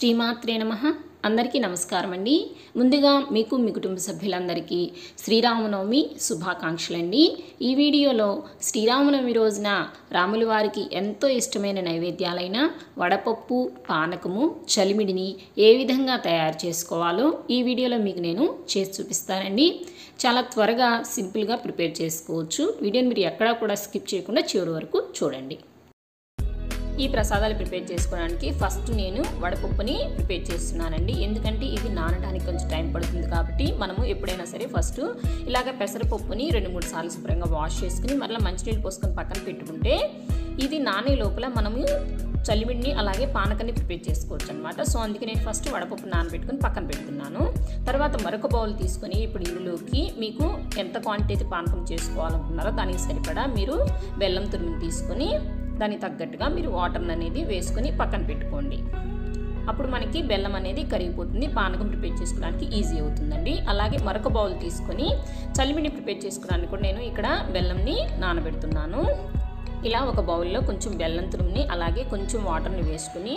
శ్రీమాత్రే నమః. అందరికీ నమస్కారం అండి. ముందుగా మీకు మీ కుటుంబ సభ్యులందరికీ శ్రీరామనవమి శుభాకాంక్షలండి. ఈ వీడియోలో శ్రీరామనవమి రోజున రాముల వారికి ఎంతో ఇష్టమైన నైవేద్యాలైన వడపప్పు, పానకము, చలిమిడిని ఏ విధంగా తయారు చేసుకోవాలో ఈ వీడియోలో మీకు నేను చేసి చూపిస్తానండి. చాలా త్వరగా సింపుల్గా ప్రిపేర్ చేసుకోవచ్చు. వీడియోని మీరు ఎక్కడా కూడా స్కిప్ చేయకుండా చివరి వరకు చూడండి. ఈ ప్రసాదాలు ప్రిపేర్ చేసుకోవడానికి ఫస్ట్ నేను వడపప్పుని ప్రిపేర్ చేస్తున్నానండి. ఎందుకంటే ఇది నానడానికి కొంచెం టైం పడుతుంది కాబట్టి మనము ఎప్పుడైనా సరే ఫస్ట్ ఇలాగ పెసరపప్పుని 2-3 సార్లు శుభ్రంగా వాష్ చేసుకుని మరలా మంచినీళ్ళు పోసుకొని పక్కన పెట్టుకుంటే ఇది నానే లోపల మనము చలిమిడిని అలాగే పానకాన్ని ప్రిపేర్ చేసుకోవచ్చు అనమాట. సో అందుకే నేను ఫస్ట్ వడపప్పు నానబెట్టుకుని పక్కన పెట్టుకున్నాను. తర్వాత మరొక బౌల్ తీసుకొని ఇప్పుడు ఇందులోకి మీకు ఎంత క్వాంటిటీ పానకం చేసుకోవాలనుకున్నారో దానికి సరిపడా మీరు బెల్లం తురుముని తీసుకొని దానికి తగ్గట్టుగా మీరు వాటర్ అనేది వేసుకొని పక్కన పెట్టుకోండి. అప్పుడు మనకి బెల్లం అనేది కరిగిపోతుంది, పానకం ప్రిపేర్ చేసుకోవడానికి ఈజీ అవుతుందండి. అలాగే మరొక బౌల్ తీసుకొని చలిమిడిని ప్రిపేర్ చేసుకోవడానికి కూడా నేను ఇక్కడ బెల్లంని నానబెడుతున్నాను. ఇలా ఒక బౌల్లో కొంచెం బెల్లం తురుముని అలాగే కొంచెం వాటర్ని వేసుకుని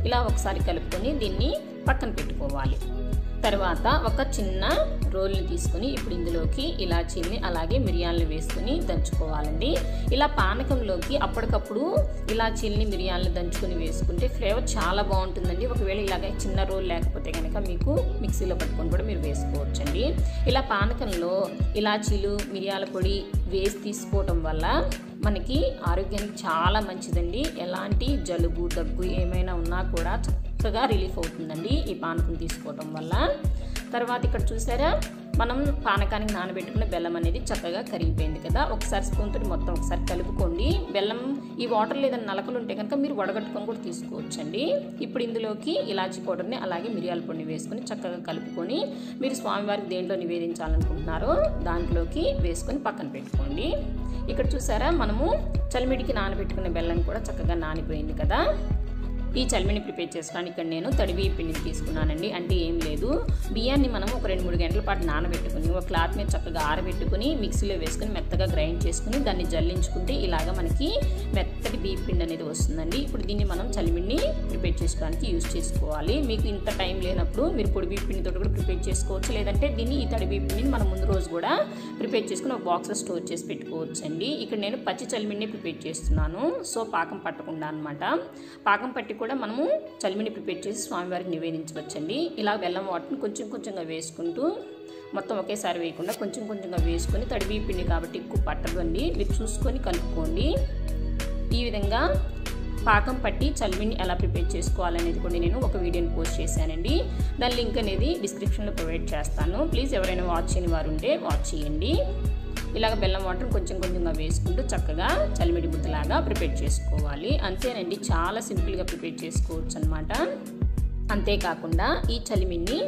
ఇలా ఒకసారి కలుపుకొని దీన్ని పక్కన పెట్టుకోవాలి. తర్వాత ఒక చిన్న రోల్ని తీసుకొని ఇప్పుడు ఇందులోకి ఇలాచీల్ని అలాగే మిరియాలను వేసుకుని దంచుకోవాలండి. ఇలా పానకంలోకి అప్పటికప్పుడు ఇలాచీల్ని మిరియాలను దంచుకొని వేసుకుంటే ఫ్లేవర్ చాలా బాగుంటుందండి. ఒకవేళ ఇలాగ చిన్న రోల్ లేకపోతే కనుక మీకు మిక్సీలో పట్టుకొని కూడా మీరు వేసుకోవచ్చండి. ఇలా పానకంలో ఇలాచీలు మిరియాల పొడి వేసి తీసుకోవటం వల్ల మనకి ఆరోగ్యానికి చాలా మంచిదండి. ఎలాంటి జలుబు దగ్గు ఏమైనా ఉన్నా కూడా చక్కగా రిలీఫ్ అవుతుందండి ఈ పానకం తీసుకోవటం వల్ల. తర్వాత ఇక్కడ చూసారా మనం పానకానికి నానబెట్టుకున్న బెల్లం అనేది చక్కగా కరిగిపోయింది కదా. ఒకసారి స్పూన్ తోటి మొత్తం ఒకసారి కలుపుకోండి. బెల్లం ఈ వాటర్ లేదని నలకలు ఉంటే కనుక మీరు వడగట్టుకొని కూడా తీసుకోవచ్చండి. ఇప్పుడు ఇందులోకి ఇలాచీ పౌడర్ని అలాగే మిరియాల పొడిని వేసుకొని చక్కగా కలుపుకొని మీరు స్వామివారికి దేంట్లో నివేదించాలనుకుంటున్నారో దాంట్లోకి వేసుకొని పక్కన పెట్టుకోండి. ఇక్కడ చూసారా మనము చలిమిడికి నానబెట్టుకున్న బెల్లం కూడా చక్కగా నానిపోయింది కదా. ఈ చలిమిడిని ప్రిపేర్ చేసుకోవడానికి ఇక్కడ నేను తడిబియ్య పిండిని తీసుకున్నానండి. అంటే ఏం లేదు, బియ్యాన్ని మనం ఒక 2-3 గంటల పాటు నానబెట్టుకుని ఒక క్లాత్ మీద చక్కగా ఆరబెట్టుకుని మిక్సీలో వేసుకుని మెత్తగా గ్రైండ్ చేసుకుని దాన్ని జల్లించుకుంటే ఇలాగ మనకి మెత్తటి బియ్య పిండి అనేది వస్తుందండి. ఇప్పుడు దీన్ని మనం చలిమిడిని ప్రిపేర్ చేసుకోవడానికి యూజ్ చేసుకోవాలి. మీకు ఇంత టైం లేనప్పుడు మీరు పొడి బియ్య పిండితో కూడా ప్రిపేర్ చేసుకోవచ్చు. లేదంటే దీన్ని ఈ తడి బియ్య పిండిని మనం ముందు రోజు కూడా ప్రిపేర్ చేసుకుని ఒక బాక్స్లో స్టోర్ చేసి పెట్టుకోవచ్చు అండి. ఇక్కడ నేను పచ్చి చలిమిడిని ప్రిపేర్ చేస్తున్నాను. సో పాకం పట్టకుండా అనమాట. పాకం పట్టి కూడా మనము చలిమిడిని ప్రిపేర్ చేసి స్వామివారికి నివేదించవచ్చండి. ఇలా బెల్లం వాటర్ని కొంచెం కొంచెంగా వేసుకుంటూ మొత్తం ఒకేసారి వేయకుండా కొంచెం కొంచెంగా వేసుకొని తడిబియ్య పిండి కాబట్టి ఎక్కువ పట్టదండి, మీరు చూసుకొని కలుపుకోండి. ఈ విధంగా పాకం పట్టి చలిమిడిని ఎలా ప్రిపేర్ చేసుకోవాలనేది కూడా నేను ఒక వీడియోని పోస్ట్ చేశానండి. దాని లింక్ అనేది డిస్క్రిప్షన్లో ప్రొవైడ్ చేస్తాను. ప్లీజ్ ఎవరైనా వాచ్ చేయని వారు ఉంటే వాచ్ చేయండి. ఇలాగ బెల్లం వాటర్ కొంచెం కొంచెంగా వేసుకుంటూ చక్కగా చలిమిడి ముద్దలాగా ప్రిపేర్ చేసుకోవాలి. అంతేనండి, చాలా సింపుల్గా ప్రిపేర్ చేసుకోవచ్చు అనమాట. అంతేకాకుండా ఈ చలిమిడిని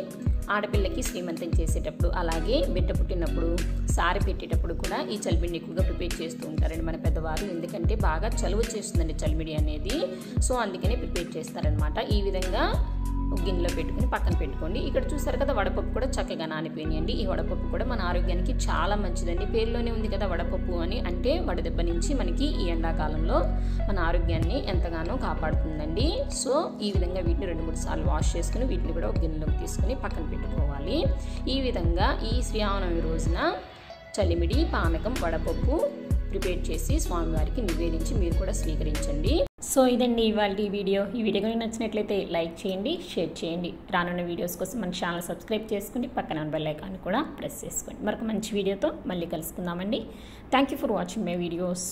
ఆడపిల్లకి శ్రీమంతం చేసేటప్పుడు అలాగే బిడ్డ పుట్టినప్పుడు సారి పెట్టేటప్పుడు కూడా ఈ చలిమిడిని ఎక్కువగా ప్రిపేర్ చేస్తూ ఉంటారండి మన పెద్దవారు. ఎందుకంటే బాగా చలువ చేస్తుందండి చలిమిడి అనేది. సో అందుకనే ప్రిపేర్ చేస్తారనమాట. ఈ విధంగా ఒక గిన్నెలో పెట్టుకుని పక్కన పెట్టుకోండి. ఇక్కడ చూసారు కదా వడపప్పు కూడా చక్కగా నానిపోయినాయండి. ఈ వడపప్పు కూడా మన ఆరోగ్యానికి చాలా మంచిదండి. పేరులోనే ఉంది కదా వడపప్పు అని. అంటే వడదెబ్బ నుంచి మనకి ఈ ఎండాకాలంలో మన ఆరోగ్యాన్ని ఎంతగానో కాపాడుతుందండి. సో ఈ విధంగా వీటిని 2-3 సార్లు వాష్ చేసుకుని వీటిని కూడా ఒక గిన్నెలోకి తీసుకుని పక్కన పెట్టుకోవాలి. ఈ విధంగా ఈ శ్రీరామనవమి రోజున చలిమిడి, పానకం, వడపప్పు ప్రిపేర్ చేసి స్వామివారికి నివేదించి మీరు కూడా స్వీకరించండి. సో ఇదండి ఇవాళ ఈ వీడియో కనుక నచ్చినట్లయితే లైక్ చేయండి, షేర్ చేయండి. రానున్న వీడియోస్ కోసం మన ఛానల్ సబ్స్క్రైబ్ చేసుకోండి, పక్కన బెల్ ఐకాన్ కూడా ప్రెస్ చేసుకోండి. మరొక మంచి వీడియోతో మళ్ళీ కలుసుకుందామండి. Thank you for watching my videos.